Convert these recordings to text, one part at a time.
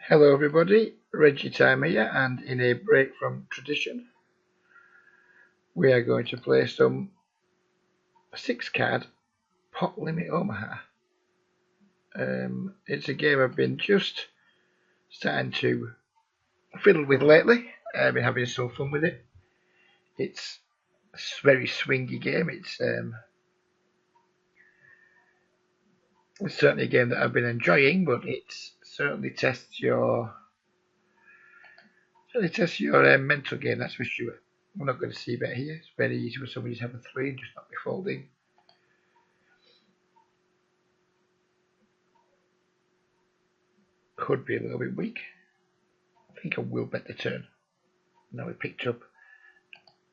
Hello everybody, RegiTime here, and in a break from tradition, we are going to play some 6-card pot limit Omaha. It's a game I've been just starting to fiddle with lately. I've been having some fun with it. It's a very swingy game. It's certainly a game that I've been enjoying, but it certainly tests your mental game, that's for sure. We're not going to see bet here. It's very easy for somebody to have a 3 and just not be folding. Could be a little bit weak. I think I will bet the turn. Now we picked up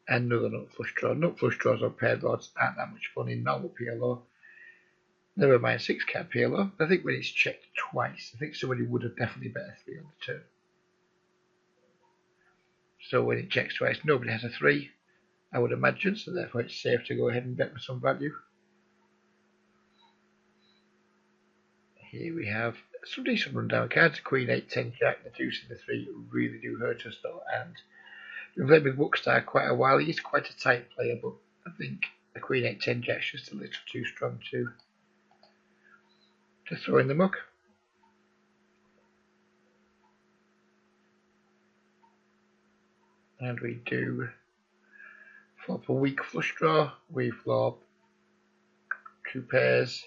another nut flush draw. Nut flush draws on paired boards aren't that much fun in normal PLO. Never mind 6-card PLO. I think when it's checked twice, I think somebody would have definitely bet a 3 on the turn. So when it checks twice, nobody has a 3, I would imagine, so therefore it's safe to go ahead and bet with some value. Here we have some decent rundown cards. Queen, 8, 10, Jack, the 2, and the 3 really do hurt us though, and we've played with Wookstar quite a while. He's quite a tight player, but I think the Queen 8 10 Jack's just a little too strong to throw in the muck. And we do flop a weak flush draw. We flop 2 pairs.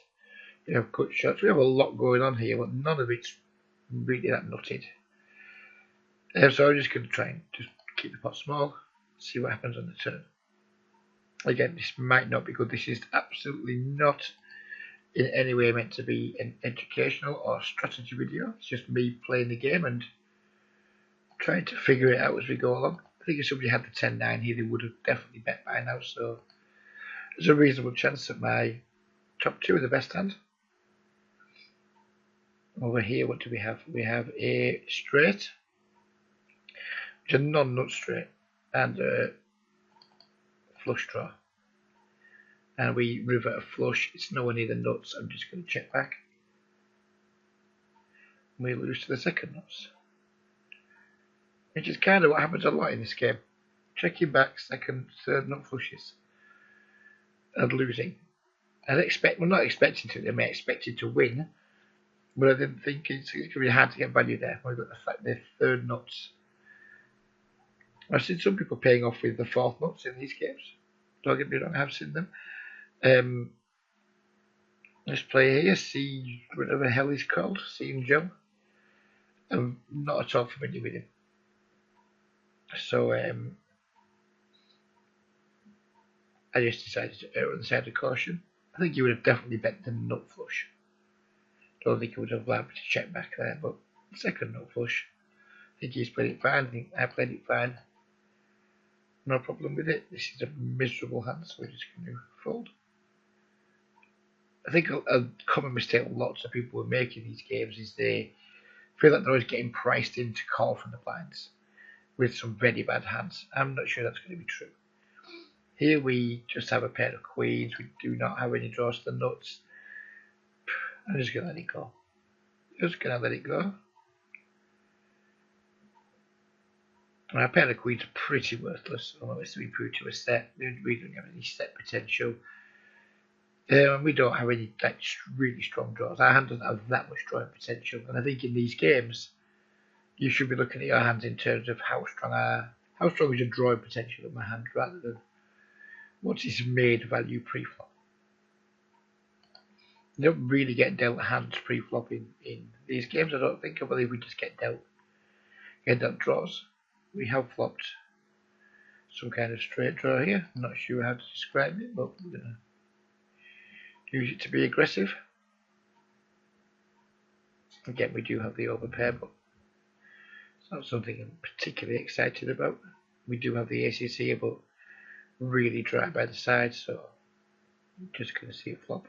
We have cut shots. We have a lot going on here, but none of it's really that nutted. So I'm just going to try and just keep the pot small, see what happens on the turn. Again, this might not be good. This is absolutely not in any way meant to be an educational or strategy video. It's just me playing the game and trying to figure it out as we go along. I think if somebody had the 10-9 here, they would have definitely bet by now. So there's a reasonable chance that my top 2 are the best hand. Over here, what do we have? We have a straight, which is a non-nut straight, and a flush draw. And we revert a flush. It's nowhere near the nuts. I'm just going to check back. We lose to the second nuts, which is kind of what happens a lot in this game. Checking back second, third nut flushes and losing. We're not expecting to. They may expect you to win, but I didn't think it's going to be hard to get value there. We've got the fact they're third nuts. I've seen some people paying off with the fourth nuts in these games. Don't get me wrong, I've seen them. This player here, whatever the hell he's called, Joe. I'm not at all familiar with him. So I just decided to err on the side of caution. I think he would have definitely bet the nut flush. Don't think he would have allowed me to check back there, but second nut flush. I think he's played it fine. I think I played it fine. No problem with it. This is a miserable hand, so we're just going to fold. I think a common mistake lots of people are making these games is they feel like they're always getting priced in to call from the blinds with some very bad hands. I'm not sure that's going to be true. Here we just have a pair of queens. We do not have any draws to the nuts. I'm just going to let it go. Just going to let it go. And our pair of queens are pretty worthless unless we prove to a set. We don't have any set potential. We don't have any really strong draws. Our hand doesn't have that much drawing potential. And I think in these games, you should be looking at your hands in terms of how strong is your drawing potential of my hand rather than what's its made value pre-flop. You don't really get dealt hands pre-flop in these games, I don't think. I believe we just get dealt draws. We have flopped some kind of straight draw here. I'm not sure how to describe it, but we're going to use it to be aggressive. Again, we do have the overpair, but it's not something I'm particularly excited about. We do have the aces here, but really dry by the side, so I'm just going to see it flop.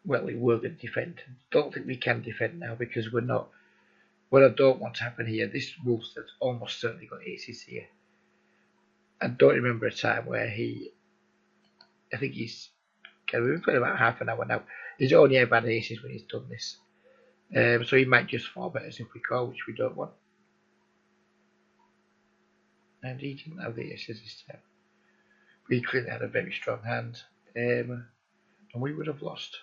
Well, we were going to defend. Don't think we can defend now because we're not. What I don't want to happen here, this wolf that's almost certainly got aces here. I don't remember a time where I think he's, we've been playing about half an hour now. He's only ever had aces when he's done this. So he might just fall better if we call, which we don't want. And he didn't have the aces this time. We clearly had a very strong hand. And we would have lost.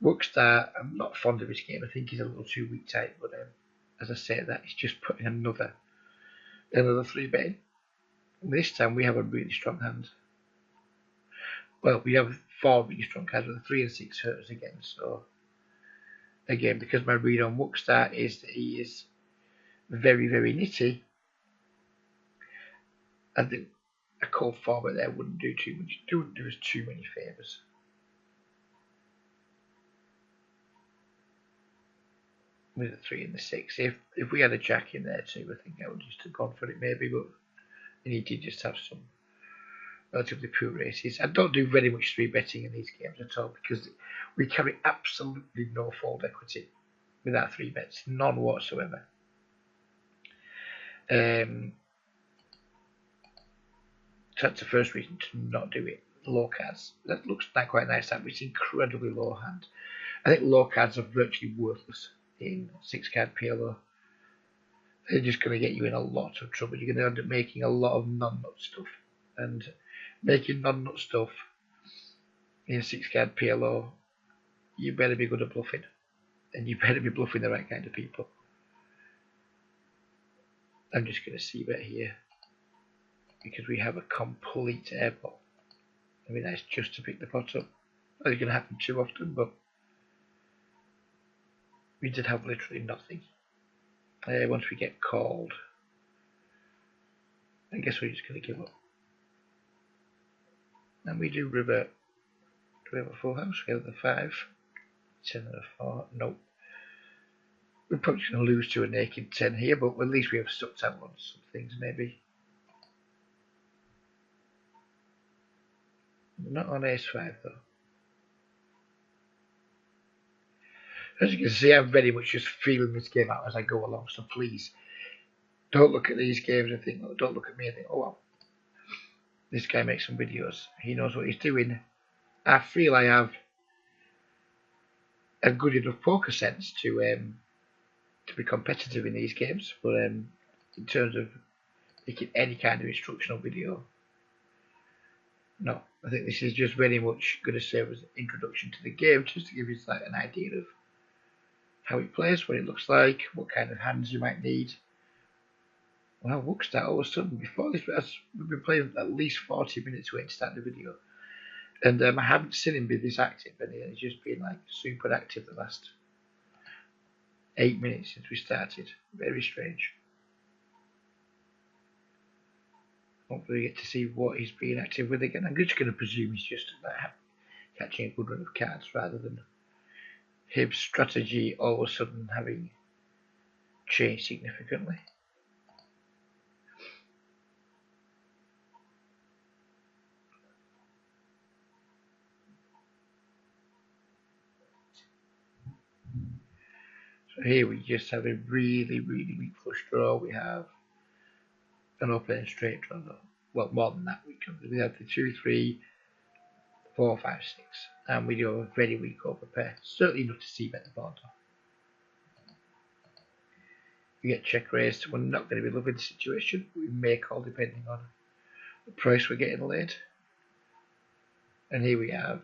Wookstar, I'm not fond of his game. I think he's a little too weak type, but as I say that, he's just putting another 3-bet in. And this time we have a really strong hand. Well, we have 4 really strong hands with a 3 and 6 hurt us again. So again, because my read on Wookstar is that he is very, very nitty, I think a cold 4-bet there wouldn't do too much. It wouldn't do us too many favours. With a 3 and the 6. If we had a jack in there too, I think I would just have gone for it maybe, but and he did just have some relatively poor races. I don't do very much 3-betting in these games at all because we carry absolutely no fold equity with our 3-bets, none whatsoever. So that's the first reason to not do it. Low cards. That looks like quite nice. It's incredibly low hand. I think low cards are virtually worthless in 6-card PLO. They're just going to get you in a lot of trouble. You're going to end up making a lot of non-nut stuff. And making non-nut stuff in 6-card PLO, you better be good at bluffing. And you better be bluffing the right kind of people. I'm just going to c-bet here. Because we have a complete airball. I mean, that's just to pick the pot up. That's going to happen too often, but we did have literally nothing. Once we get called, I guess we're just going to give up. And we do revert. Do we have a full house? We have the 5, 10 and a 4. Nope. We're probably going to lose to a naked 10 here, but at least we have stuck out on some things maybe. Not on ace-5 though. As you can see, I'm very much just feeling this game out as I go along, so please don't look at these games and think, oh, don't look at me and think, oh well, this guy makes some videos, he knows what he's doing. I feel I have a good enough poker sense to be competitive in these games, but in terms of making any kind of instructional video, no. I think this is just very much going to serve as an introduction to the game, just to give you like an idea of how it plays, what it looks like, what kind of hands you might need. Well, Wookstar all of a sudden, before this, we've been playing at least 40 minutes waiting to start the video, and I haven't seen him be this active, and he's just been like super active the last 8 minutes since we started. Very strange. Hopefully we get to see what he's being active with again. I'm just going to presume he's just catching a good run of cards rather than his strategy all of a sudden having changed significantly. So here we just have a really, really weak flush draw. We have an open straight draw. Well, more than that. We have the 2, 3, 4, 5, 6. And we do have a very weak overpair. Certainly enough to c-bet the board. We get check raised. We're not going to be loving the situation. We may call depending on the price we're getting laid. And here we have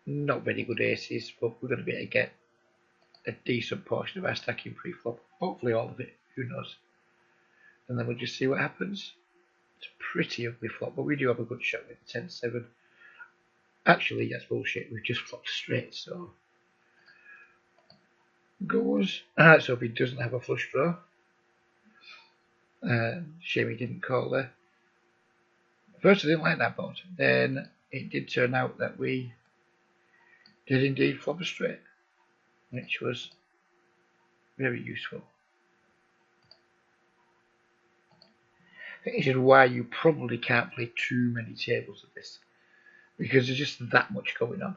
not very good aces, but we're going to be able to get a decent portion of our stacking pre-flop. Hopefully all of it. Who knows? And then we'll just see what happens. It's a pretty ugly flop, but we do have a good shot with 10-7. Actually, that's bullshit. We've just flopped straight, so goes. So if he doesn't have a flush draw, shame he didn't call there. First, I didn't like that board. Then it did turn out that we did indeed flop a straight, which was very useful. I think this is why you probably can't play too many tables of this, because there's just that much going on.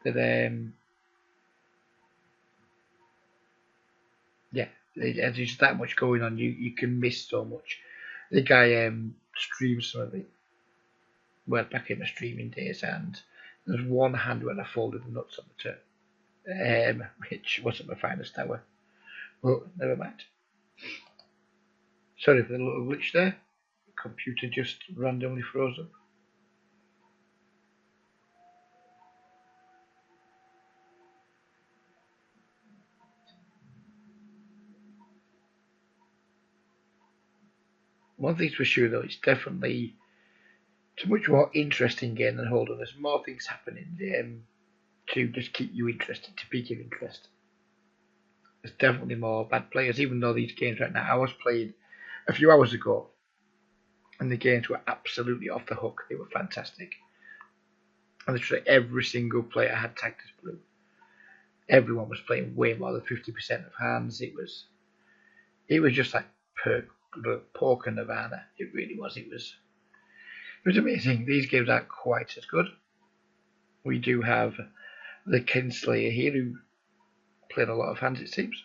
But yeah, There's just that much going on. You can miss so much. I think I streamed some of it. Well, back in the streaming days, and there's one hand when I folded the nuts on the turn, which wasn't my finest hour. But never mind. Sorry for the little glitch there. The computer just randomly froze up. One thing's for sure though, it's a much more interesting game than Hold'em. There's more things happening to just keep you interested, to pique your interest. There's definitely more bad players, even though these games right now, I was playing a few hours ago, and the games were absolutely off the hook. They were fantastic. And literally every single player had tagged as blue. Everyone was playing way more than 50% of hands. It was just like poker nirvana. It really was. It was amazing. These games aren't quite as good. We do have the Kinslayer here who played a lot of hands, it seems.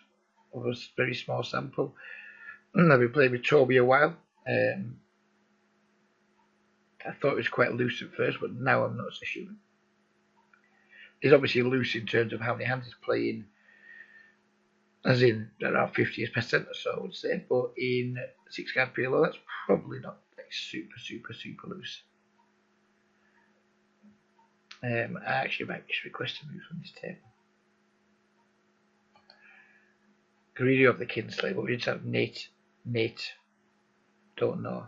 It was a very small sample. I've been playing with Toby a while. I thought it was quite loose at first, but now I'm not so sure. It's obviously loose in terms of how many hands he's playing, as in around 50% or so, I would say. But in 6-card PLO, that's probably not like super loose. I actually might just request a move from this table. Greedy of the Kinslayer, but we just have Nate, don't know.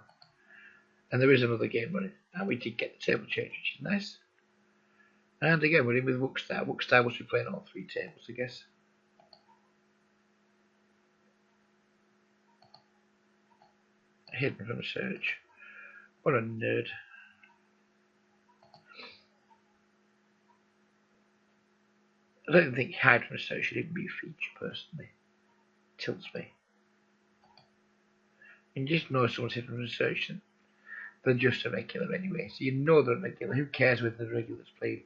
And there is another game running, and we did get the table change, which is nice. And again, we're in with Wookstar. Wookstar must be playing all 3 tables, I guess. Hidden from search. What a nerd. I don't think hide from search should even be a feature, personally. Tilts me. You just know someone's hidden from search, they're just a regular anyway. So you know they're a regular. Who cares whether the regulars play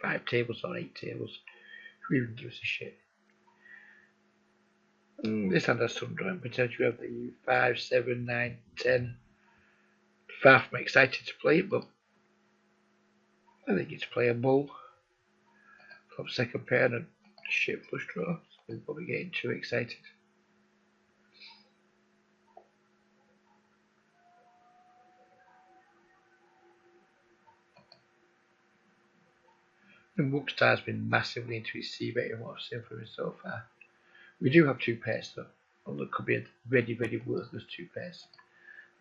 5 tables or 8 tables? Who even gives a shit? This hand has some drawing potential. We have the 5, 7, 9, 10. Far from excited to play it, but I think it's playable. Flop second pair and a shit flush draw. So we're probably getting too excited. And Wookstar's been massively into his C-bet and what I've seen from him so far. We do have 2 pairs though. Although it could be a very worthless 2 pairs.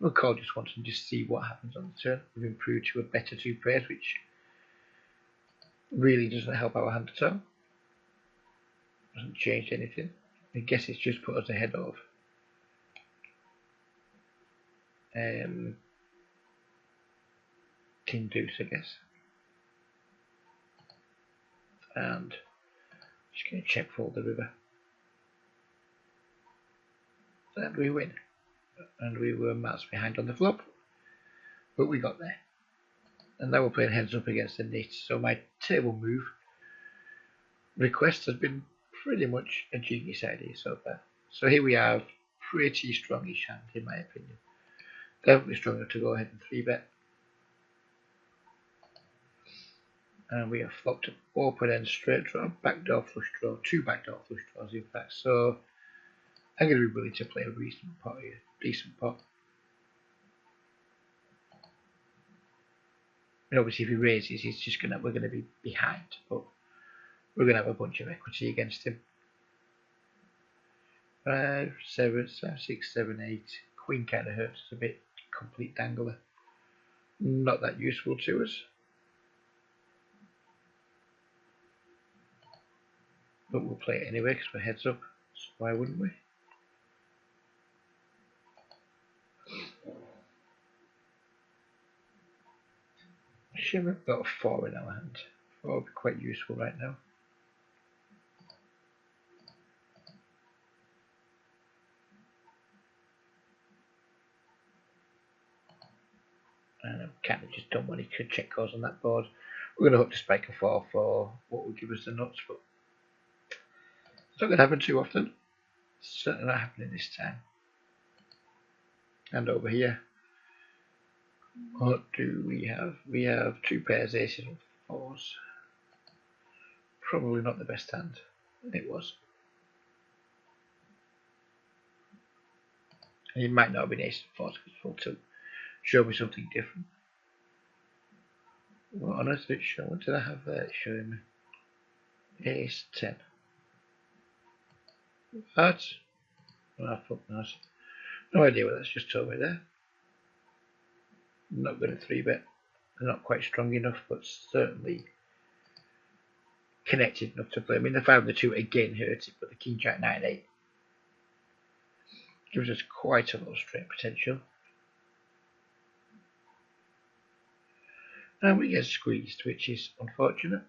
We'll call just once and just see what happens on the turn. We've improved to a better 2 pairs, which really doesn't help our hand at all. Doesn't change anything. I guess it's just put us ahead of King Deuce, I guess. And just going to check for the river. And we win. And we were miles behind on the flop, but we got there. And now we're playing heads up against the knit. So my table move request has been pretty much a genius idea so far. So here we have pretty strongish hand in my opinion. Definitely stronger to go ahead and 3-bet. And we have flopped an open end straight draw, backdoor flush draw, 2 backdoor flush draws in fact. So I'm going to be willing to play a reasonable pot here, decent pot. And obviously if he raises, we're going to be behind, but we're going to have a bunch of equity against him. 5, 7, 6, 7, 8. Queen kind of hurts us a bit. Complete dangler. Not that useful to us. But we'll play it anyway because we're heads up. So why wouldn't we? Should have got a 4 in our hand. 4 would be quite useful right now. And I've kind of just done what he could. Check calls on that board. We're going to hope to spike a 4 for what will give us the nuts, but it's not going to happen too often. Certainly not happening this time. And over here, what do we have? We have 2 pairs aces and 4s. Probably not the best hand. It was. And it might not have been aces and 4s because full tilt showed me something different. What on earth did it show? What did I have there? It's showing me ace 10. What? Oh, fuck knows. No idea what that's just told me there. I'm not going to 3-bet. They're not quite strong enough, but certainly connected enough to play. I mean, the 5 and the 2 again hurt it, but the king jack 9-8 gives us quite a lot of straight potential. And we get squeezed, which is unfortunate.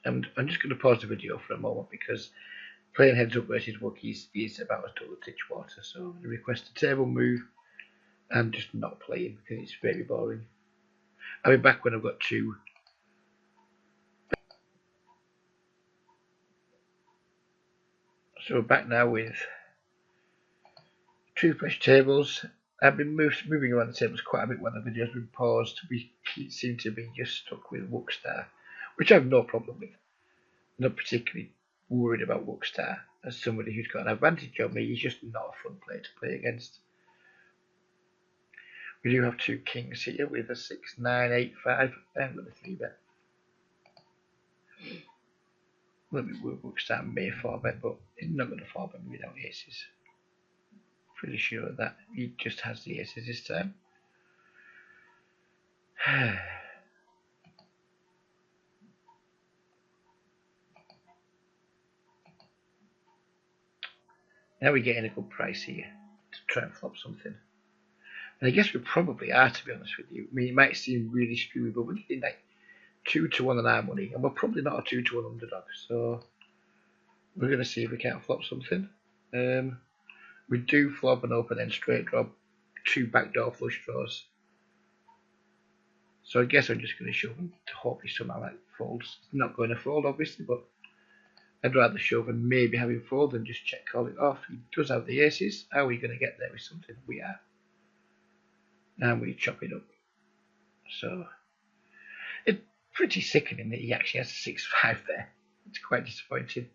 And I'm just going to pause the video for a moment because playing heads up versus Wookiees is about as dull as ditch water. So I'm going to request a table move and just not playing because it's very boring. I'll be back when I've got 2. So we're back now with 2 fresh tables. I've been moving around the tables quite a bit when the video's been paused. We seem to be just stuck with Wookstar, which I have no problem with. I'm not particularly worried about Wookstar as somebody who's got an advantage on me. He's just not a fun player to play against. We do have 2 kings here with a 6, 9, 8, 5 and with a 3-bet. Let me Wookstar may 4-bet, but he's not going to 4-bet me without aces. Pretty sure that he just has the aces this time. Now we're getting a good price here to try and flop something. And I guess we probably are, to be honest with you. I mean, it might seem really screwy, but we're getting like 2-1 on our money, and we're probably not a 2-1 underdog. So we're going to see if we can't flop something. We do flop an open end straight draw, 2 backdoor flush draws. So I guess I'm just going to shove him to hope he somehow like folds. It's not going to fold, obviously, but I'd rather shove and maybe have him fold than just check call it off. He does have the aces. How are we going to get there with something? We are. And we chop it up. So it's pretty sickening that he actually has a 6-5 there. It's quite disappointing.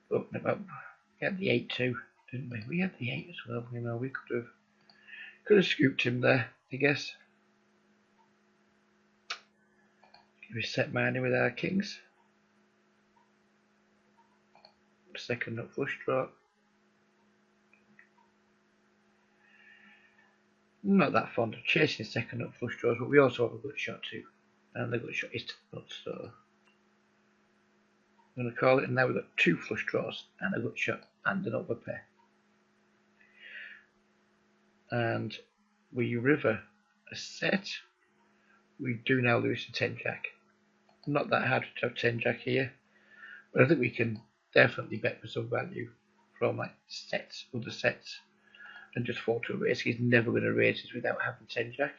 Open him up. We had the 8 too, didn't we? We had the 8 as well. You know, we could have scooped him there, I guess. We set money with our kings. Second nut flush draw. Not that fond of chasing second nut flush draws, but we also have a good shot too. And the good shot is to the nuts, so I'm going to call it. And now we've got 2 flush draws and a good shot and an overpair. And we river a set. We do now lose to 10 jack. Not that hard to have 10 jack here, but I think we can definitely bet for some value from like sets, other sets, and just fall to a raise. He's never going to raise us without having 10 jack.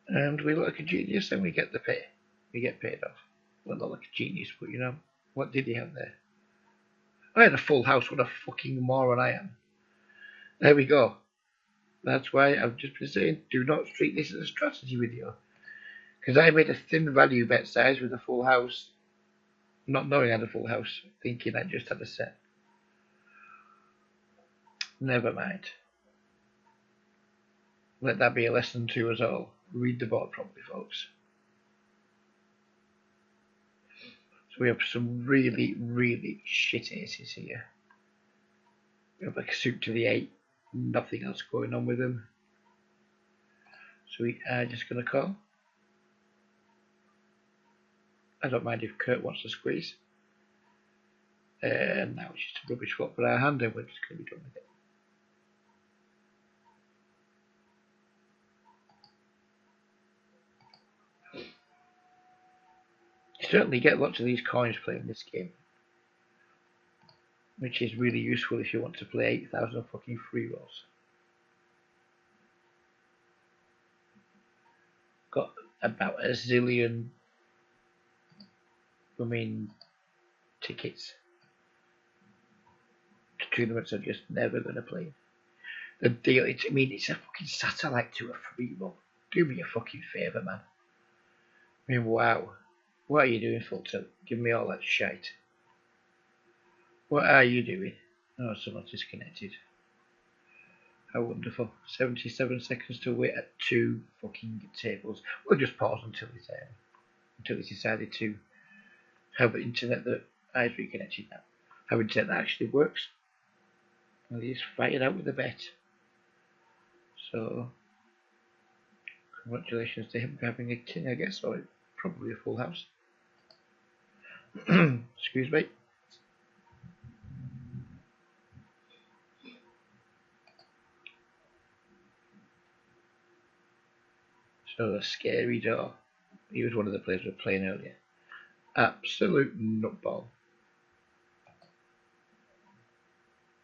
And we look like a genius and we get the pay. We get paid off. Well, not like a genius, but you know, what did he have there? I had a full house. What a fucking moron I am. There we go. That's why I've just been saying, do not treat this as a strategy video. Because I made a thin value bet size with a full house, not knowing I had a full house, thinking I just had a set. Never mind. Let that be a lesson to us all. Read the board properly, folks. So we have some really, really shit aces here. We have like a suit to the 8, nothing else going on with them. So we are just going to call. I don't mind if Kurt wants to squeeze. And now it's just a rubbish flop for our hand and we're just going to be done with it. You certainly get lots of these coins playing this game, which is really useful if you want to play 8,000 fucking free rolls. Got about a zillion I mean, tickets to tournaments are just never going to play. The deal, it's a fucking satellite to a free roll. Do me a fucking favour, man. I mean, wow. What are you doing, Fulton? Give me all that shite. What are you doing? Oh, someone's disconnected. How wonderful. 77 seconds to wait at 2 fucking tables. We'll just pause until it's decided to have internet that is reconnected now. Have internet that actually works. And he's fired out with a bet. So, congratulations to him for having a king, I guess, or probably a full house. Excuse me. So, the scary door. He was one of the players we were playing earlier. Absolute nutball.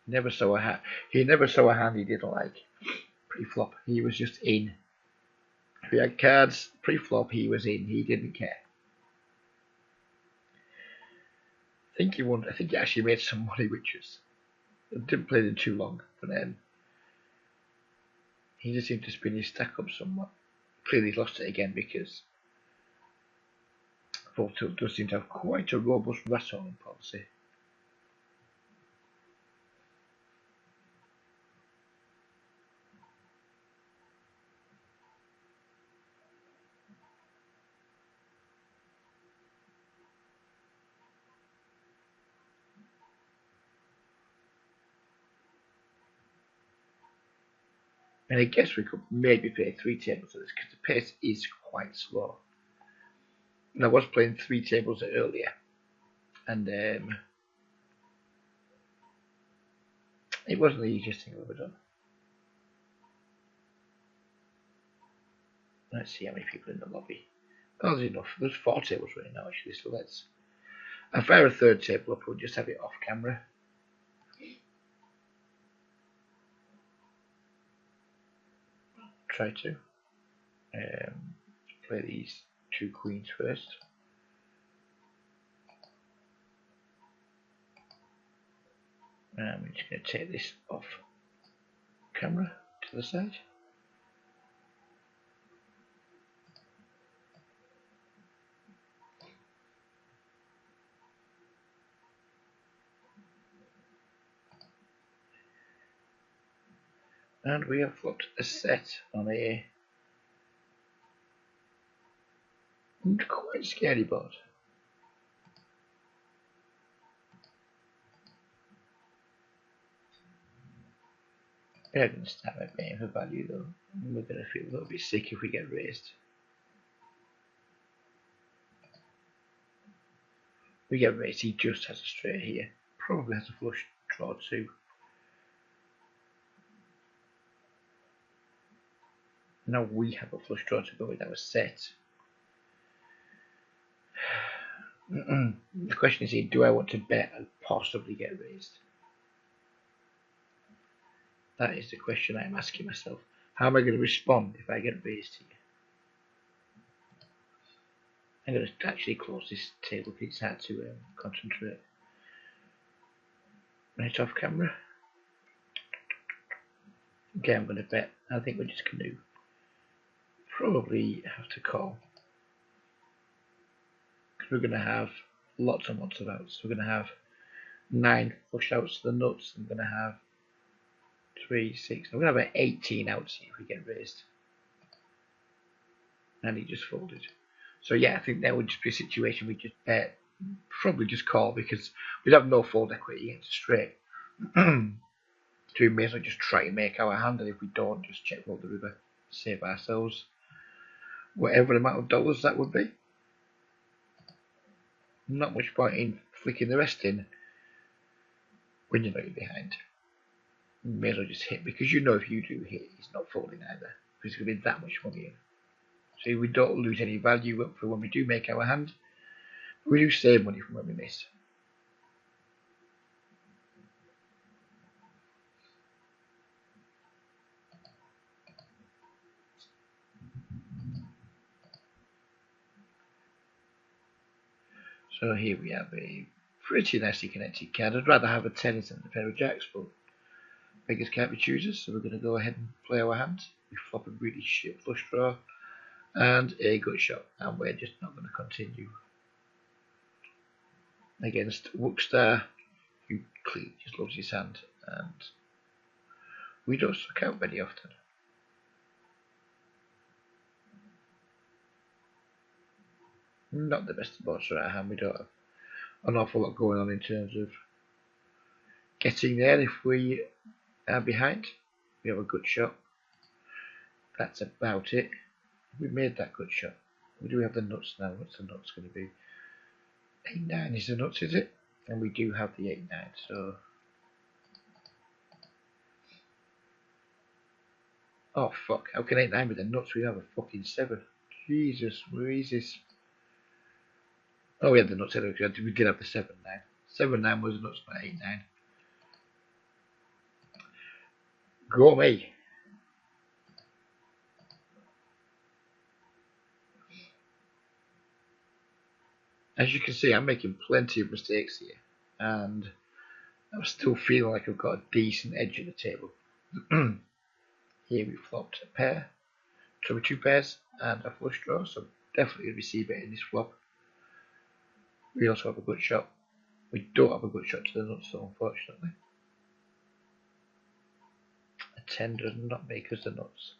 Never saw a hand. He never saw a hand he didn't like. Pre-flop, he was just in. If he had cards pre-flop, he was in. He didn't care. I think he won. I think he actually made some money, which was didn't play them too long, but he just seemed to spin his stack up somewhat. Clearly, he's lost it again because Full Tilt does seem to have quite a robust rat-owning policy. And I guess we could maybe play 3 tables of this because the pace is quite slow. And I was playing 3 tables earlier, and it wasn't the easiest thing I've ever done. Let's see how many people in the lobby. Oh, there's enough. There's 4 tables running now, actually, so let's. I'll fire a 3rd table up, we'll just have it off camera. Try to. Play these 2 queens first. And we're just going to take this off camera to the side. And we have flopped a set on a quite scary board. We're not going to start by paying for value though. We're going to feel a little bit sick if we get raised. We get raised, he just has a straight here. Probably has a flush draw too. Now we have a flush draw to go with our set. The question is here, do I want to bet and possibly get raised? That is the question I'm asking myself. How am I going to respond if I get raised here? I'm going to actually close this table because it's hard to concentrate. Right off camera. Okay, I'm going to bet. I think we're just going to probably have to call. Because we're going to have lots and lots of outs. We're going to have 9 flush outs to the nuts. I'm going to have 3, 6. I'm going to have 18 outs here if we get raised. And he just folded. So yeah, I think that would just be a situation we just bet. Probably just call because we'd have no fold equity against a straight. So we may as well just try to make our hand, and if we don't, just check fold the river, save ourselves whatever amount of dollars that would be. Not much point in flicking the rest in when you know you're behind. You may as well just hit because you know if you do hit, he's not folding either. Because there's going to be that much money in. So we don't lose any value up for when we do make our hand. We do save money from when we miss. So here we have a pretty nicely connected card. I'd rather have a 10 instead of a pair of jacks, but beggars can't be choosers, so we're going to go ahead and play our hand. We flop a really shit flush draw and a good shot, and we're just not going to continue against Wookstar, who clearly just loves his hand, and we don't suck out very often. Not the best of boards right hand. We don't have an awful lot going on in terms of getting there. If we are behind, we have a good shot. That's about it. We made that good shot. We do have the nuts now. What's the nuts going to be? 8-9 is the nuts, is it? And we do have the 8-9, so... Oh fuck, how can 8-9 be the nuts? We have a fucking 7. Jesus, where is this? Oh, we had the nuts, we did have the 7-9. 7-9 was the nuts, not 8-9. Go me! As you can see, I'm making plenty of mistakes here, and I'm still feeling like I've got a decent edge at the table. Here we flopped a pair, so two pairs, and a flush draw, so definitely going to receive it in this flop. We also have a good shot. We don't have a good shot to the nuts, though, unfortunately. A 10 does not make us the nuts.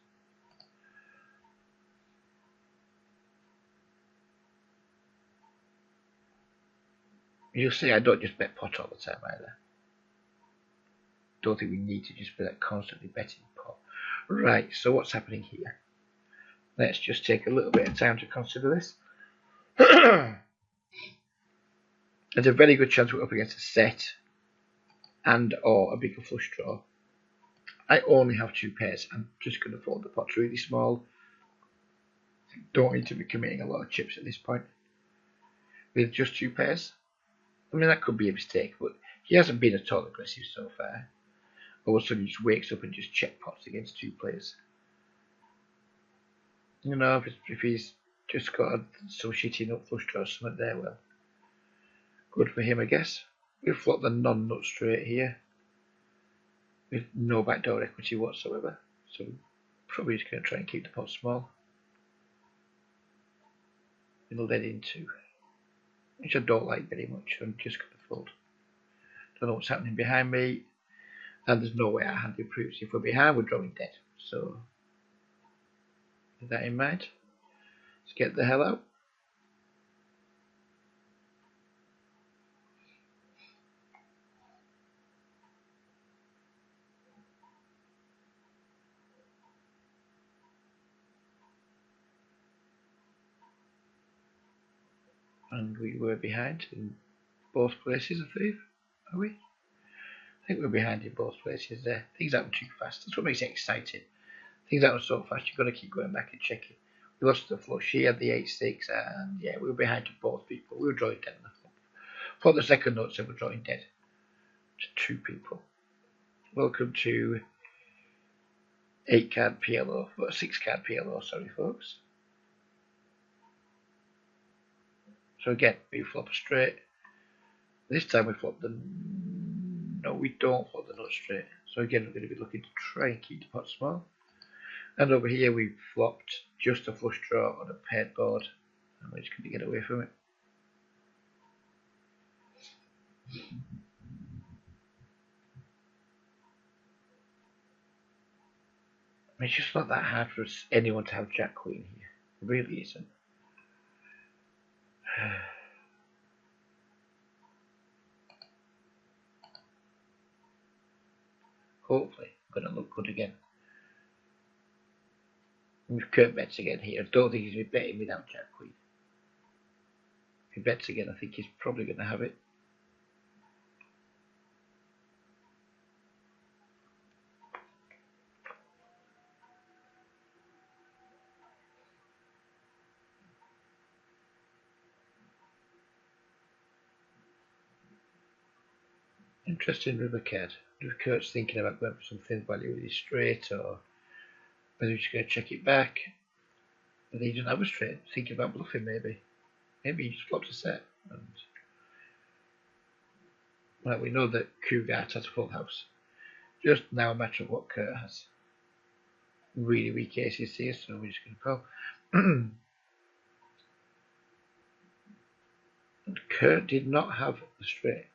You'll see I don't just bet pot all the time either. Don't think we need to just be that constantly betting pot. Right, so what's happening here? Let's just take a little bit of time to consider this. There's a very good chance we're up against a set and or a bigger flush draw. I only have two pairs. I'm just going to fold the pot really small. Don't need to be committing a lot of chips at this point. With just two pairs. I mean, that could be a mistake, but he hasn't been at all aggressive so far. All of a sudden he just wakes up and just check pots against two players. You know, if he's just got some shitty nut flush draw or something there, well, good for him, I guess. We've flopped the non-nut straight here with no backdoor equity whatsoever, so probably just going to try and keep the pot small. It'll lead into, which I don't like very much. I'm just going to fold. Don't know what's happening behind me, and there's no way our hand improves. If we're behind, we're drawing dead. So with that in mind, let's get the hell out. And we were behind in both places, I think. Are we? I think we're behind in both places there. Things happen too fast. That's what makes it exciting. Things happen so fast, you've got to keep going back and checking. We lost the flush. He had the 8-6, and yeah, we were behind to both people. We were drawing dead in the flop. For the second note, so we're drawing dead to two people. Welcome to 8-card PLO, 6-card PLO, sorry folks. So again, we flop a straight. This time we flop the... No, we don't flop the nut straight. So again, we're going to be looking to try and keep the pot small. And over here we flopped just a flush draw on a paired board, and we're just going to get away from it. I mean, it's just not that hard for anyone to have Jack Queen here. It really isn't. Hopefully, going to look good again. We've Kurt bets again here. I don't think he's going to be betting without Jack Queen. If he bets again, I think he's probably going to have it. Interesting river card. If Kurt's thinking about going for some thin value with his straight, or whether he's just going to check it back. But he doesn't have a straight. Thinking about bluffing, maybe. Maybe he just flops a set. And Well, we know that Cougat has a full house. Just now a matter of what Kurt has. Really weak aces here, so we're just going to call. And Kurt did not have the straight.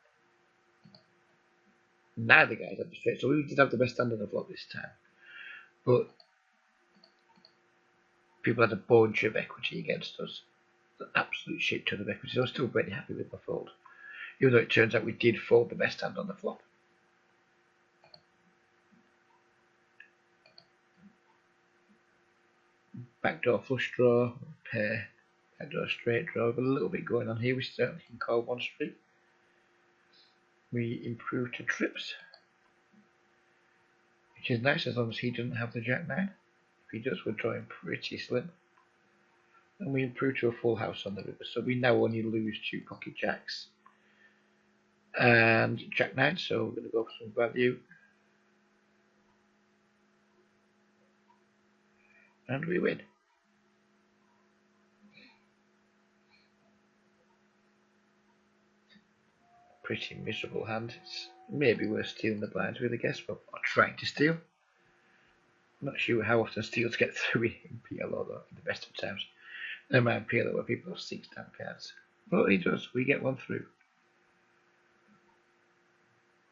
Neither guys had the straight, so we did have the best hand on the flop this time. But people had a bunch of equity against us. An absolute shit ton of equity. So I was still very happy with my fold. Even though it turns out we did fold the best hand on the flop. Backdoor flush draw, pair, backdoor straight draw. We've got a little bit going on here. We certainly can call one straight. We improve to trips, which is nice as long as he doesn't have the jack nine. If he does, we're drawing pretty slim. And we improve to a full house on the river, so we now only lose 2 pocket jacks and jack nine, so we're going to go for some value. And we win. Pretty miserable hand. It's maybe worth stealing the blinds with, I guess, but or trying to steal. I'm not sure how often steals get through in PLO though, in the best of times. Never mind PLO where people have 6 damn cards. But he does, we get one through.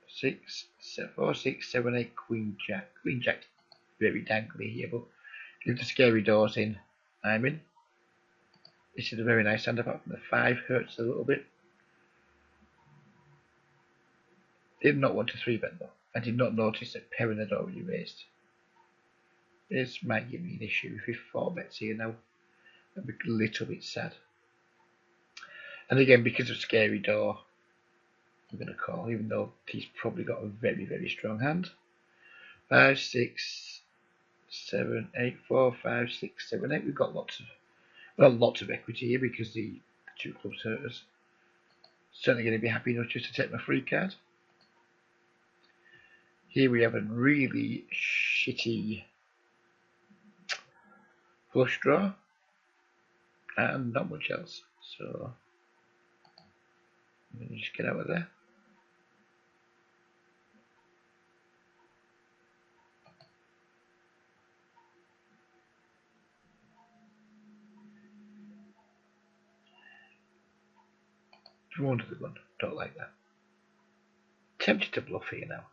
6, 7, 4, 6, 7, 8, Queen Jack. Queen Jack, very dangly here, but if the scary doors in, I'm in. This is a very nice hand, apart from the 5 hurts a little bit. Did not want to 3-bet though. I did not notice that Perrin had already raised. This might give me an issue if he 4-bets here now. I'd be a little bit sad. And again, because of scary door, I'm going to call, even though he's probably got a very, very strong hand. 5, 6, 7, 8, 4, 5, 6, 7, 8. We've got lots of equity here because the 2 clubs hurt us. Certainly going to be happy enough just to take my free card. Here we have a really shitty flush draw and not much else. So I'm going to just get out of there. From under the gun. Don't like that. Tempted to bluff here now.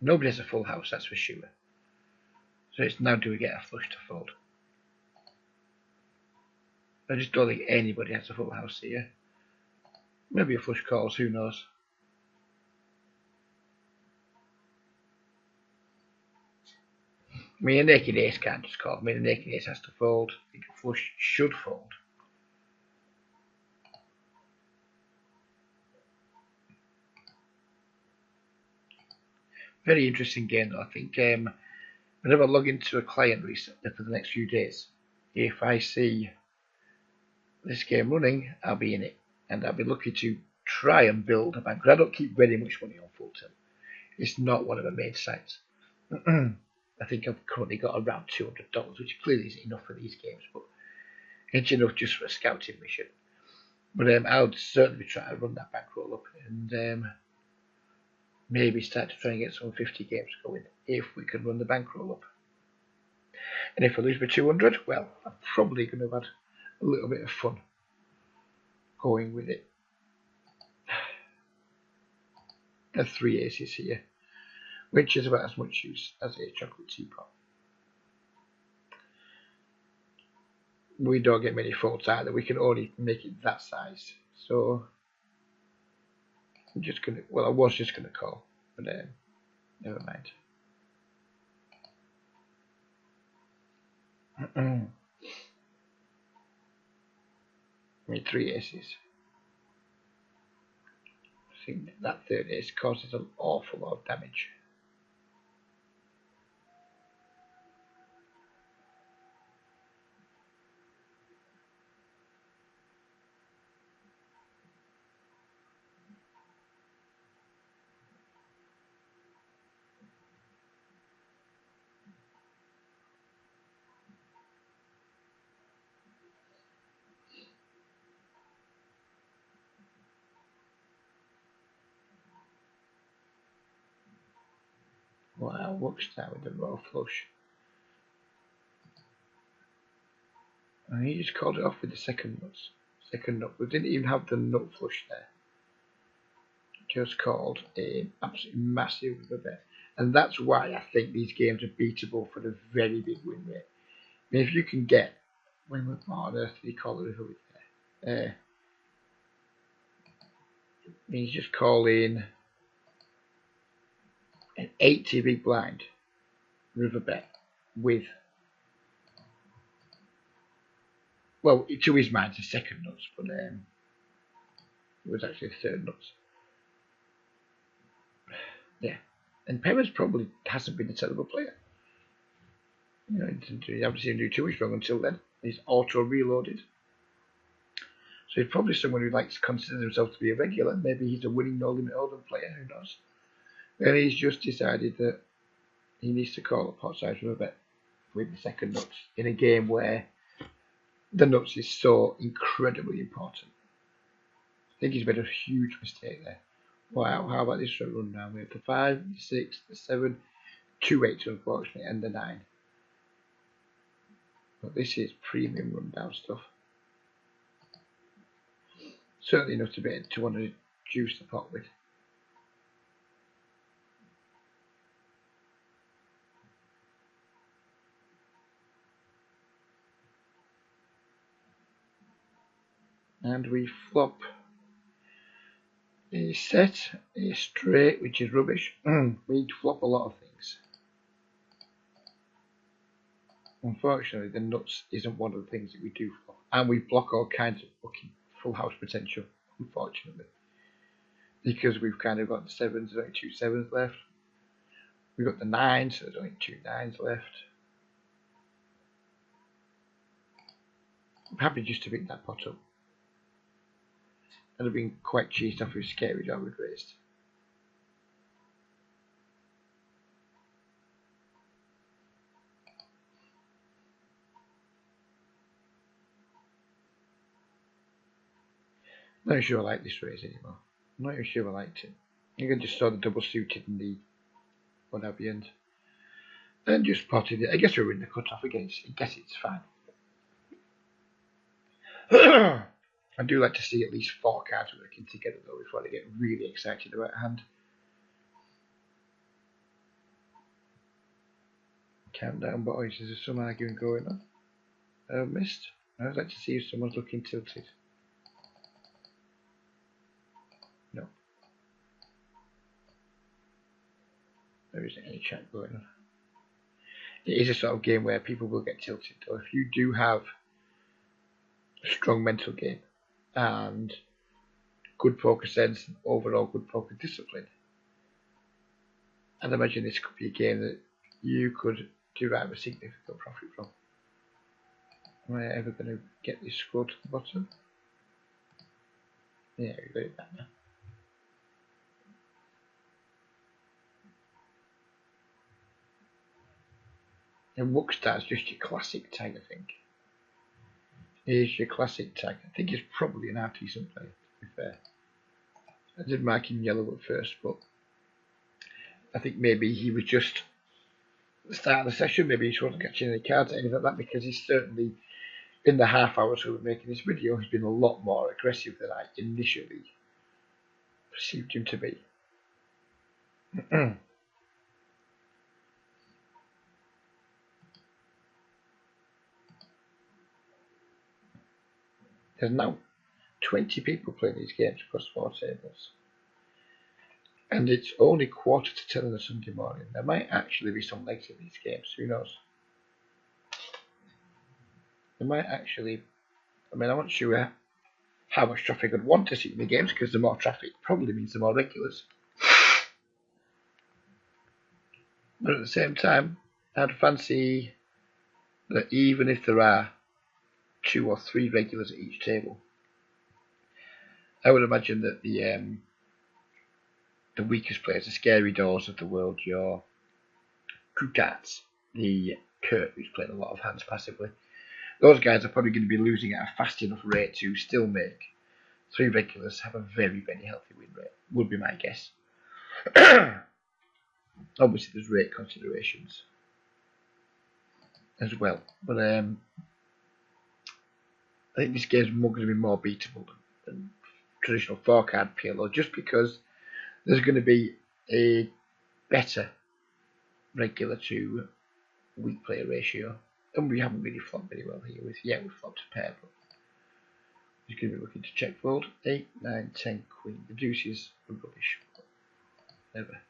Nobody has a full house, that's for sure. So it's now, do we get a flush to fold? I just don't think anybody has a full house here. Maybe a flush calls, who knows? I mean, a naked ace can't just call. I mean, a naked ace has to fold. I think a flush should fold. Very interesting game though, I think. Whenever I log into a client recently for the next few days, if I see this game running, I'll be in it. And I'll be looking to try and build a bank. Because I don't keep very much money on Full Tilt. It's not one of my main sites. I think I've currently got around $200, which clearly isn't enough for these games, but it's enough just for a scouting mission. But I'll certainly try to run that bankroll up and maybe start to try and get some 50 games going if we can run the bankroll up. And if I lose by 200, well, I'm probably going to have had a little bit of fun going with it. There's 3 aces here, which is about as much use as a chocolate teapot. We don't get many folds either. We can only make it that size. So I'm just gonna. Well, I was just gonna call, but never mind. I mean, 3 aces. I think that 3rd ace causes an awful lot of damage. Wow, looks now with the royal flush. And he just called it off with the second nuts. Second nut. We didn't even have the nut flush there. Just called a absolutely massive river bet. And that's why I think these games are beatable for the very big win rate. I mean, if you can get, when on earth did he call the river there? He's just calling an 80 big blind river bet with, well, to his mind, it's a second nuts, but it was actually a third nuts. Yeah, and Perez probably hasn't been a terrible player. You know, you haven't seen him do too much wrong until then. He's auto reloaded. So he's probably someone who likes to consider himself to be a regular. Maybe he's a winning no limit Oldham player, who knows? And he's just decided that he needs to call a pot size river bet with the second nuts in a game where the nuts is so incredibly important. I think he's made a huge mistake there. Wow, how about this run down? We have the 5, the 6, the 7, 2 8s unfortunately, and the 9. But this is premium rundown stuff. Certainly enough to want to juice the pot with. And we flop a set, a straight, which is rubbish. We flop a lot of things. Unfortunately, the nuts isn't one of the things that we do flop. And we block all kinds of fucking full house potential, unfortunately. Because we've kind of got the 7s, there's only 2 7s left. We've got the 9s, so there's only 2 9s left. I'm happy just to pick that pot up. I'd have been quite cheesed off with scary job we'd raised. Not even sure I like this raise anymore. I'm not even sure I liked it. I think I just saw the double suited and the one at the end. And just potted it. I guess we're in the cut off again. I guess it's fine. I do like to see at least 4 cards working together though before I get really excited about a hand. Countdown boys, is there some arguing going on? I've missed. I'd like to see if someone's looking tilted. No. There isn't any chat going on. It is a sort of game where people will get tilted though. If you do have a strong mental game and good poker sense and overall good poker discipline, I'd imagine this could be a game that you could derive a significant profit from. Am I ever going to get this score to the bottom? Yeah, we got it back now. And Wookstar's just your classic tag, I think. Here's your classic tag. I think he's probably an half-decent player, to be fair. I did mark him yellow at first, but I think maybe he was just at the start of the session, maybe he just wasn't catching any cards or anything like that, because he's certainly, in the half hour so we're making this video, he's been a lot more aggressive than I initially perceived him to be. There's now 20 people playing these games across 4 tables. And it's only 9:45 on a Sunday morning. There might actually be some legs in these games, who knows? There might actually, I mean, I'm not sure how much traffic I'd want to see in the games, because the more traffic probably means the more regulars. But at the same time, I'd fancy that even if there are 2 or 3 regulars at each table, I would imagine that the weakest players, the scary doors of the world, your Kutats, the Kurt, who's playing a lot of hands passively, those guys are probably going to be losing at a fast enough rate to still make 3 regulars have a very, very healthy win rate, would be my guess. Obviously, there's rate considerations as well, but I think this game's going to be more beatable than traditional 4-card PLO, just because there's going to be a better regular to weak player ratio, and we haven't really flopped very well here. We flopped a pair, but he's going to be looking to check fold. 8, 9, 10, queen. The deuces are rubbish. Never.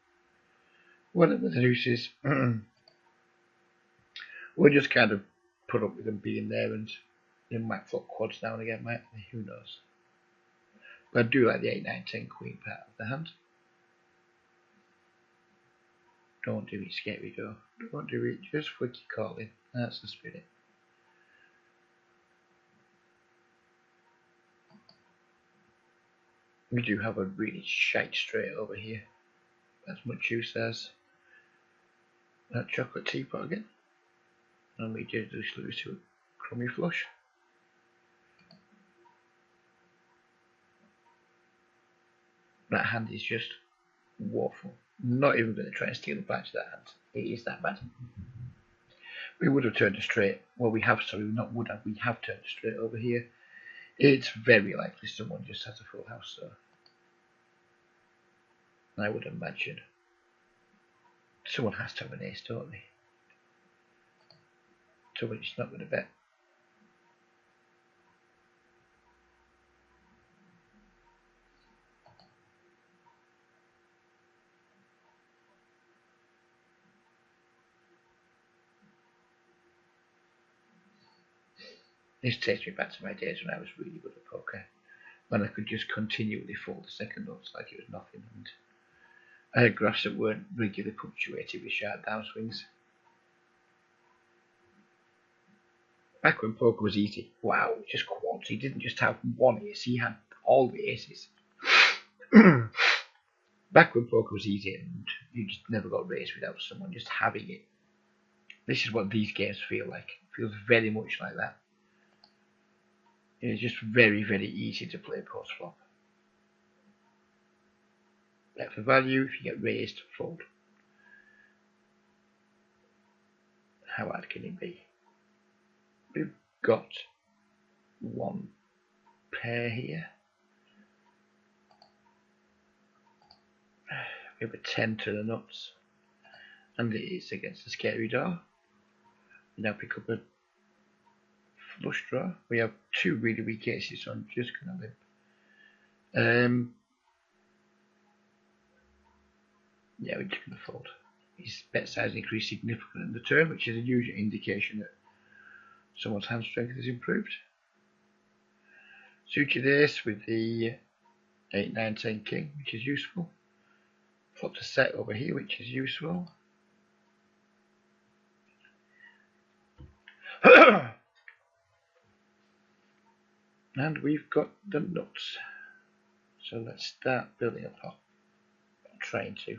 Whatever the deuces, we'll just kind of put up with them being there, and they might flop quads now and again, might they? Who knows? But I do like the 8, 9, 10 queen part of the hand. Don't do it, scary door. Don't do it, just flick your call in. That's the spirit. We do have a really shite straight over here. As much use as that chocolate teapot again. And we did just lose to a crummy flush. That hand is just woeful. Not even going to try and steal the back to that hand. It is that bad. We would have turned a straight. Well, we have, sorry, not would have. We have turned a straight over here. It's very likely someone just has a full house, so I would imagine someone has to have an ace, don't they? Someone's not going to bet. This takes me back to my days when I was really good at poker, when I could just continually fold the second notes like it was nothing, and I had graphs that weren't regularly punctuated with sharp downswings. Back when poker was easy, wow, just quads. He didn't just have one ace, he had all the aces. Back when poker was easy and you just never got raised without someone just having it. This is what these games feel like. It feels very much like that. It's just very, very easy to play post flop. Bet for value, if you get raised, fold. How hard can it be? We've got one pair here. We have a 10 to the nuts, and it is against the scary door. We now pick up a flush draw. We have two really weak aces, so I'm just going to limp. Yeah, we're just going to fold. His bet size increased significantly in the turn, which is a usual indication that someone's hand strength has improved. Suited ace with the 8, 9, 10 king, which is useful. Flopped a set over here, which is useful. And we've got the nuts. So let's start building a pot. I'm trying to.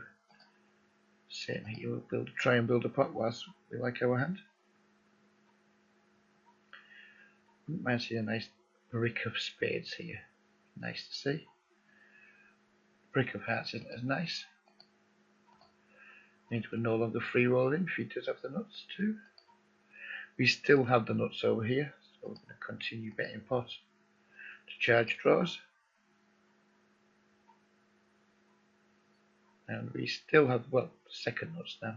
Same here, we'll try and build a pot whilst we like our hand. Wouldn't mind seeing a nice brick of spades here. Nice to see. Brick of hearts isn't as nice. Means we're no longer free rolling if he does have the nuts too. We still have the nuts over here, so we're going to continue betting pot to charge draws. And we still have, well, second nuts now.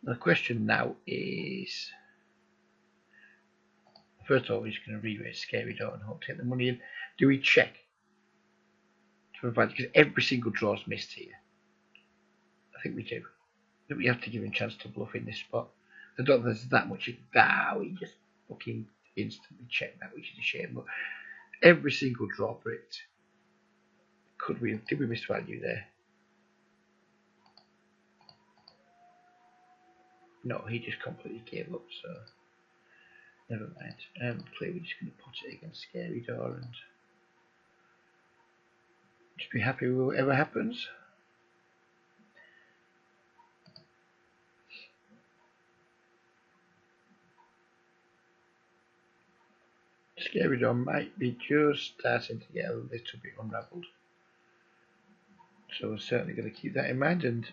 The question now is, first of all, we're just going to re-raise scary door and hope to take the money in. Do we check to provide, because every single draw's missed here. I think we do. I think we have to give him a chance to bluff in this spot. I don't think there's that much. We just fucking instantly check that, which is a shame. But every single draw bricked. Did we miss value there? No, he just completely gave up, so never mind. We're just going to put it against scary door and just be happy with whatever happens. Scary door might be just starting to get a little bit unravelled. So we're certainly going to keep that in mind and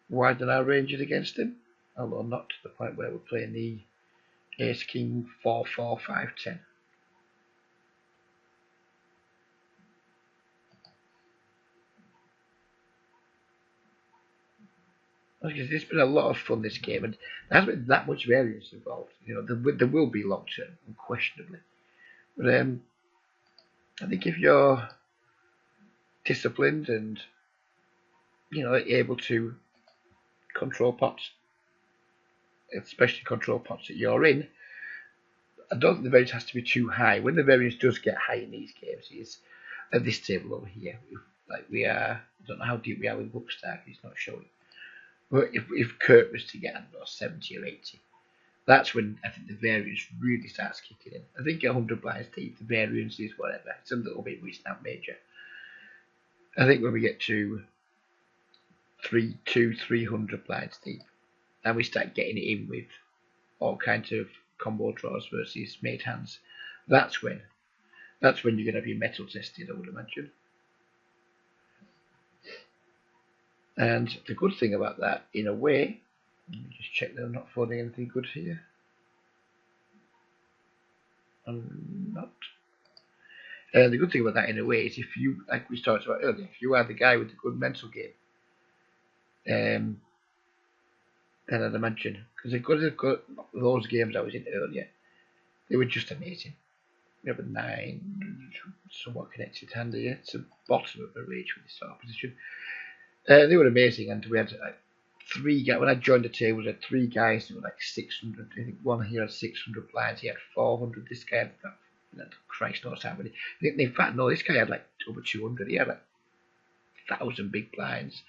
widen our ranges against him, although not to the point where we're playing the Ace King 4-4-5-10. It's been a lot of fun, this game, and there hasn't been that much variance involved. You know, there will be long term, unquestionably. But I think if you're disciplined and able to control pots, especially control pots that you're in, I don't think the variance has to be too high. When the variance does get high in these games, is at this table over here. We are, I don't know how deep we are with Bookstar, he's not showing. But if Kurt was to get, I don't know, 70 or 80, that's when I think the variance really starts kicking in. I think at 100 blinds deep, the variance is whatever. It's a little bit recent major. I think when we get to 300 blinds deep, and we start getting it in with all kinds of combo draws versus made hands, that's when you're going to be metal tested, I would imagine. And the good thing about that, in a way, let me just check that I'm not finding anything good here. I'm not. The good thing about that, in a way, is if you, like we talked about earlier, if you are the guy with the good mental game, then I'd imagine, because they've got those games I was in earlier, they were just amazing. We have a 9, somewhat connected hand here. It's the bottom of the range with this sort of position. They were amazing, and we had like 3 guys. When I joined the table, we had 3 guys who were like 600. I think one here had 600 blinds. He had 400. This guy had Christ knows how many. In fact, no, this guy had like over 200. He had like 1,000 big blinds.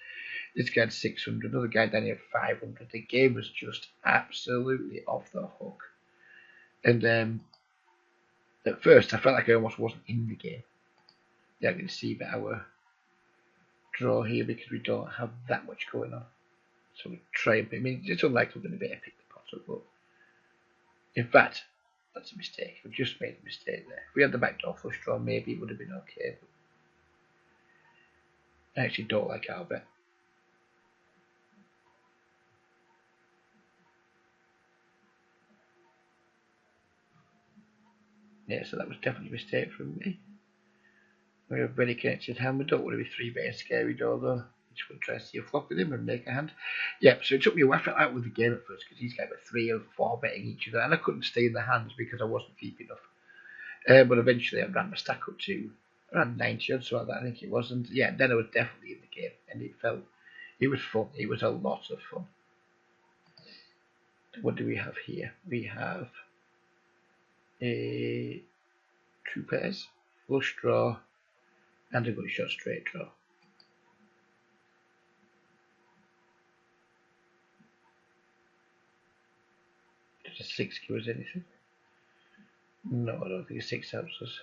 This guy had 600. Another guy down here had 500. The game was just absolutely off the hook. And at first, I felt like I almost wasn't in the game. Yeah, I can see that our draw here because we don't have that much going on. So we try and, I mean, it's unlikely we're going to be able to pick the pot up, but in fact, that's a mistake. We just made a mistake there. If we had the backdoor flush draw, maybe it would have been okay. But I actually don't like our bet. Yeah, so that was definitely a mistake from me. We have a very connected hand. We don't want to be 3-betting scary draw though. We just want to try to see a flop with him and make a hand. Yeah, so it took me a while. I felt out with the game at first because he's got 3 or 4 betting each other, and I couldn't stay in the hands because I wasn't deep enough. But eventually I ran my stack up to around 90 or so like that, I think it was. And yeah, then I was definitely in the game, and it was fun. It was a lot of fun. What do we have here? We have a 2 pairs, flush draw, and a good shot straight draw. Does a 6 give us anything? No, I don't think a 6 helps us.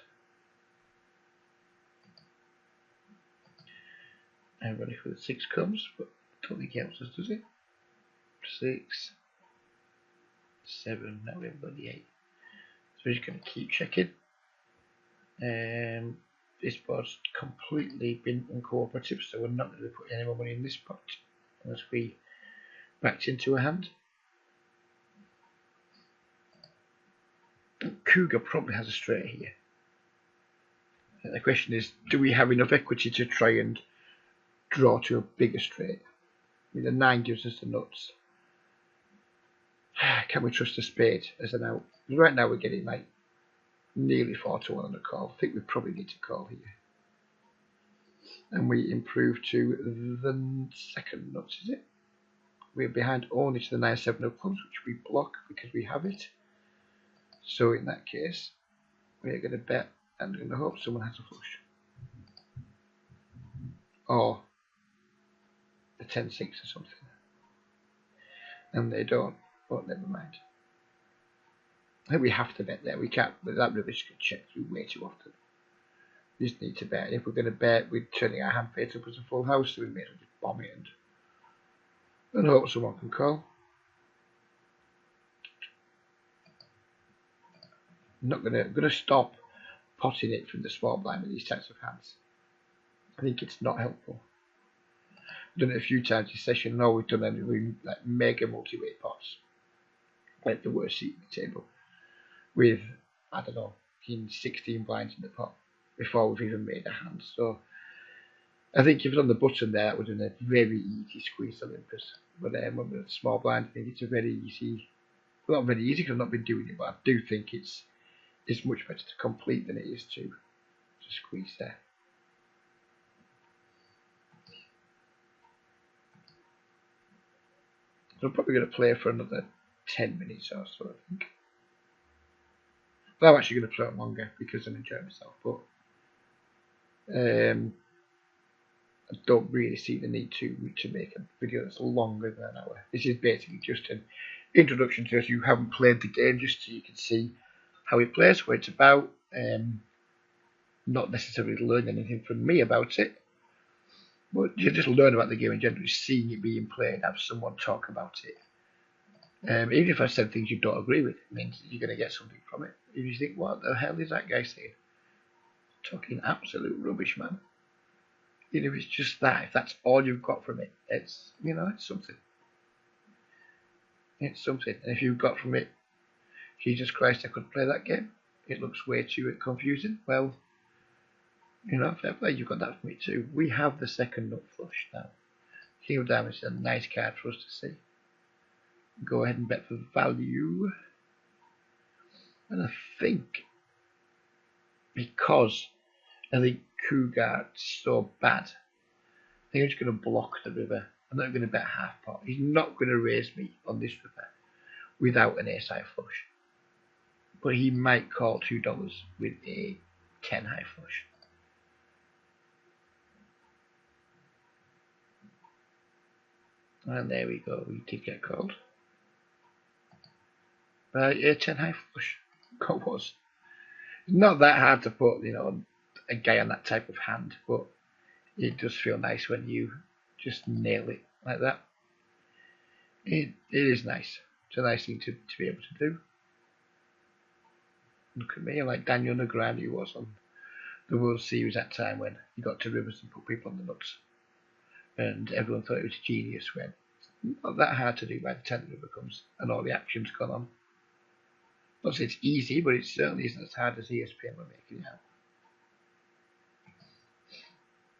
I'm ready for the 6 comes, but I don't think it helps us, does it? 6, 7, now we have got the 8. So we're just going to keep checking. This board's completely been uncooperative, so we're not going to be putting any more money in this pot unless we backed into a hand. Cougar probably has a straight here. And the question is, do we have enough equity to try and draw to a bigger straight? I mean, the 9 gives us the nuts. Can we trust a spade as an out? Right now we're getting like nearly 4-1 on the call. I think we probably need to call here. And we improve to the second nuts, is it? We're behind only to the 9-7 of clubs, which we block because we have it. So in that case, we're going to bet and we're going to hope someone has a flush. Or a 10-6 or something. And they don't, but never mind. I think we have to bet there. We can't, but that rubbish gets checked through way too often. We just need to bet. And if we're going to bet, we're turning our hand face up as a full house, so we may as well just bomb it and hope someone can call. I'm not going to stop potting it from the small blind with these types of hands. I think it's not helpful. I've done it a few times this session, and all we've done is like mega multi-weight pots, like the worst seat at the table, with, I don't know, 16 blinds in the pot before we've even made a hand. So I think if it's on the button there, that would have been a very easy squeeze Olympus. But when we're a small blind, I think it's a very easy, well, not very easy because I've not been doing it, but I do think it's much better to complete than it is to squeeze there. So I'm probably going to play for another 10 minutes or so, I think. But I'm actually going to play it longer because I'm enjoying myself. But I don't really see the need to make a video that's longer than an hour. This is basically just an introduction to us. You haven't played the game, just so you can see how it plays, what it's about. Not necessarily learn anything from me about it, but you just learn about the game in general, seeing it being played, have someone talk about it. Even if I said things you don't agree with, it means you're going to get something from it. If you think, what the hell is that guy saying? Talking absolute rubbish, man. You know, it's just that. If that's all you've got from it, it's, you know, it's something. It's something. And if you've got from it, Jesus Christ, I could play that game. It looks way too confusing. Well, you know, fair play, you've got that from me too. We have the second nut flush now. King of Diamonds is a nice card for us to see. Go ahead and bet for value. And I think, because I think Cougar's so bad, I think I'm just going to block the river. I'm not going to bet half pot. He's not going to raise me on this river without an ace high flush. But he might call $2 with a 10 high flush. And there we go, we did get called. A 10 high flush. God was. It's not that hard to put, you know, a guy on that type of hand, but it does feel nice when you just nail it like that. It is nice. It's a nice thing to be able to do. Look at me, I'm like Daniel Negreanu was on the World Series that time when he got to rivers and put people on the nuts. And everyone thought it was genius when it's not that hard to do by the time the river comes and all the action's gone on. Not say it's easy, but it certainly isn't as hard as ESPN were making it out.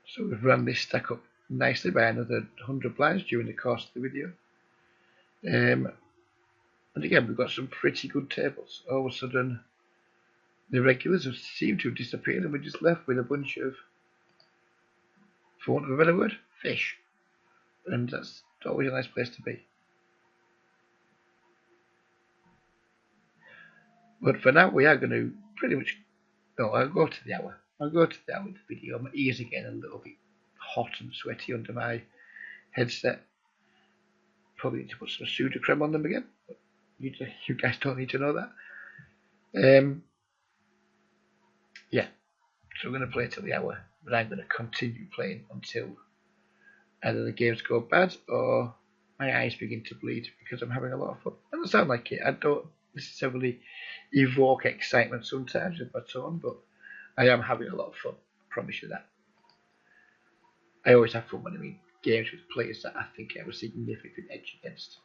So we've run this stack up nicely by another 100 blinds during the course of the video. And again, we've got some pretty good tables. All of a sudden, the regulars have seemed to have disappeared and we're just left with a bunch of, for want of a better word, fish. And that's always a nice place to be. But for now, we are going to pretty much, no, I'll go to the hour. I'll go to the hour of the video. My ears are getting a little bit hot and sweaty under my headset. Probably need to put some Sudocrem on them again. But you guys don't need to know that. Yeah, so we're going to play till the hour, but I'm going to continue playing until either the games go bad or my eyes begin to bleed because I'm having a lot of fun. It doesn't sound like it. I don't necessarily evoke excitement sometimes with my tone, but I am having a lot of fun. I promise you that. I always have fun when I'm in games with players that I think I have a significant edge against.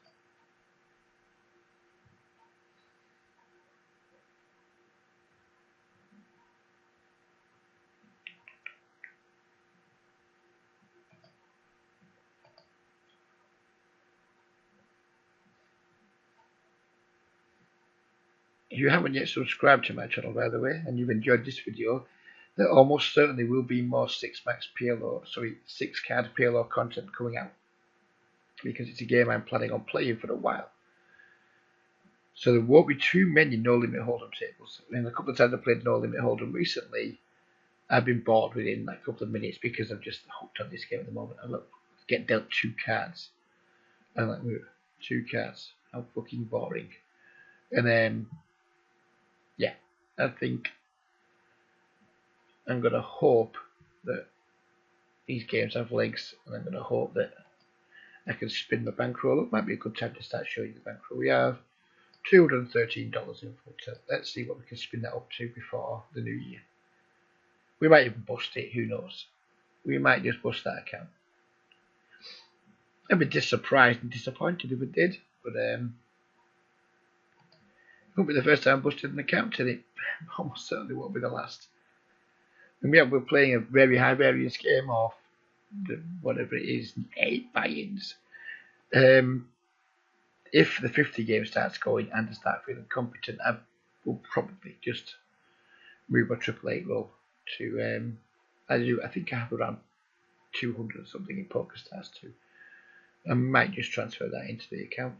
If you haven't yet subscribed to my channel, by the way, and you've enjoyed this video, there almost certainly will be more 6 card PLO content coming out, because it's a game I'm planning on playing for a while. So there won't be too many No Limit Hold'em tables. I mean, a couple of times I played No Limit Hold'em recently, I've been bored within like a couple of minutes because I'm just hooked on this game at the moment. I get dealt 2 cards. I'm like, 2 cards. How fucking boring. And then, yeah, I think I'm going to hope that these games have legs, and I'm going to hope that I can spin the bankroll up. Might be a good time to start showing you the bankroll. We have $213 in full. Let's see what we can spin that up to before the new year. We might even bust it, who knows. we might just bust that account. I'd be surprised and disappointed if it did, but it won't be the first time I busted an account, and it almost certainly won't be the last. And we're playing a very high variance game of whatever it is, 8 buy-ins. If the 50 game starts going and I start feeling competent, I will probably just move my triple 8 roll to I think I have around 200 or something in PokerStars too. I might just transfer that into the account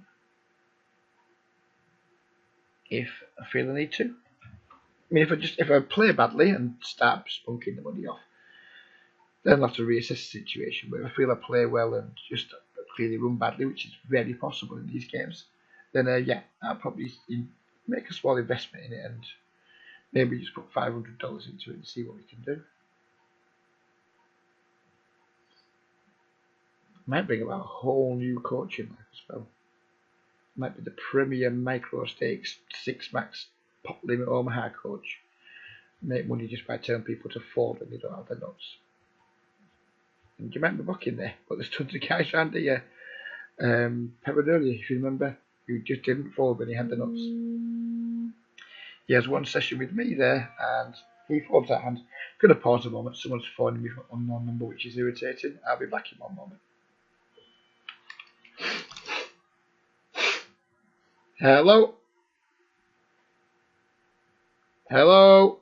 if I feel I need to. I mean, if I play badly and start spunking the money off, then I'll have to reassess the situation. But if I feel I play well and just clearly run badly, which is very possible in these games, then yeah, I'll probably make a small investment in it and maybe just put $500 into it and see what we can do. Might bring about a whole new coach in life as well. Might be the premier micro stakes 6 max pot limit Omaha coach. Make money just by telling people to fold when they don't have the nuts. And you might be booking there, but there's tons of guys around here. Perodoli, if you remember, who just didn't fold when he had the nuts. He has one session with me there, and he folds that hand. I'm going to pause a moment. Someone's phoning me from an unknown number, which is irritating. I'll be back in one moment. Hello? Hello?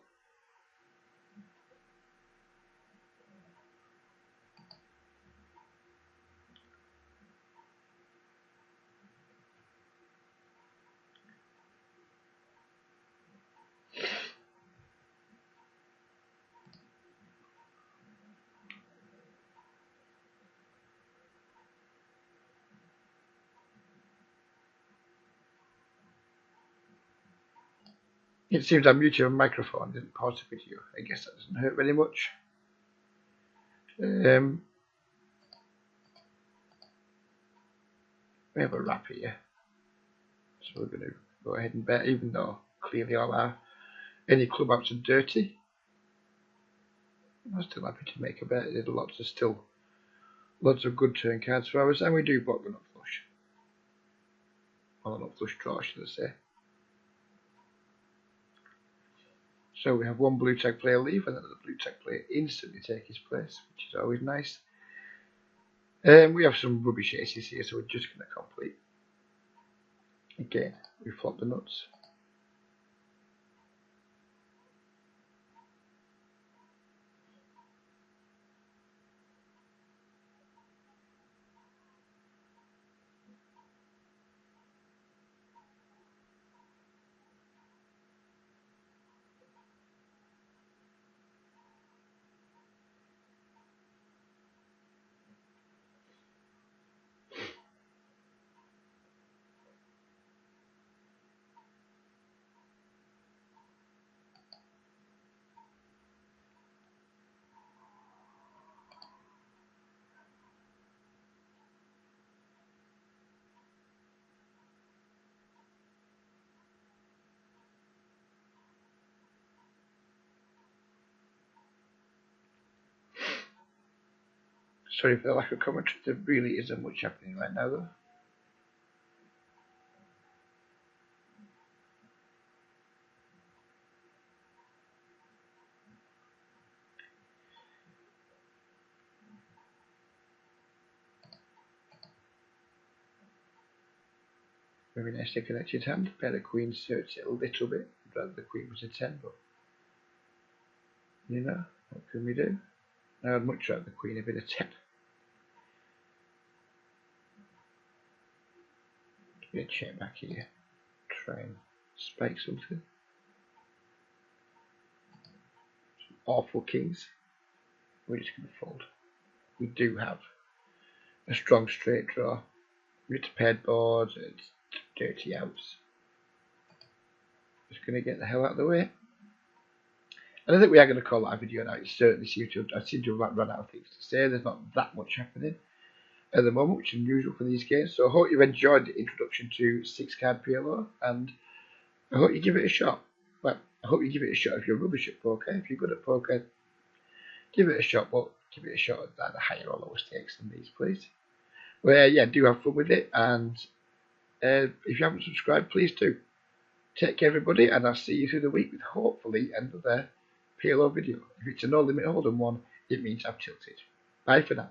It seems I muted my microphone, didn't pause the video. I guess that doesn't hurt very much. We have a wrap here. So we're going to go ahead and bet, even though clearly any club outs are dirty. I'm still happy to make a bet. There's lots of good turn cards for us, and we do block the nut flush. Or the nut flush draw, should I say. So we have one blue tag player leave, and then the blue tag player instantly take his place, which is always nice. We have some rubbish aces here, so we're just going to complete. Again, we flop the nuts. Sorry for the lack of commentary, there really isn't much happening right now though. Very nicely connected hand. Pair the queen suits it a little bit. I'd rather the queen was a 10, but you know, what can we do? I'd much rather the queen have been a 10. Give me a check back here. Try and spike something. Some awful kings. We're just going to fold. We do have a strong straight draw. With paired boards and dirty outs. Just going to get the hell out of the way. And I think we are going to call that a video now. It certainly seems to have run out of things to say. There's not that much happening at the moment, which is unusual for these games. So I hope you've enjoyed the introduction to 6-card PLO, and I hope you give it a shot. Well, I hope you give it a shot if you're rubbish at poker. If you're good at poker, give it a shot. But give it a shot at the higher or lower stakes than these, please. Well, yeah, do have fun with it, and if you haven't subscribed, please do. Take care, everybody, and I'll see you through the week with hopefully another PLO video. If it's a no limit hold'em one, it means I've tilted. Bye for now.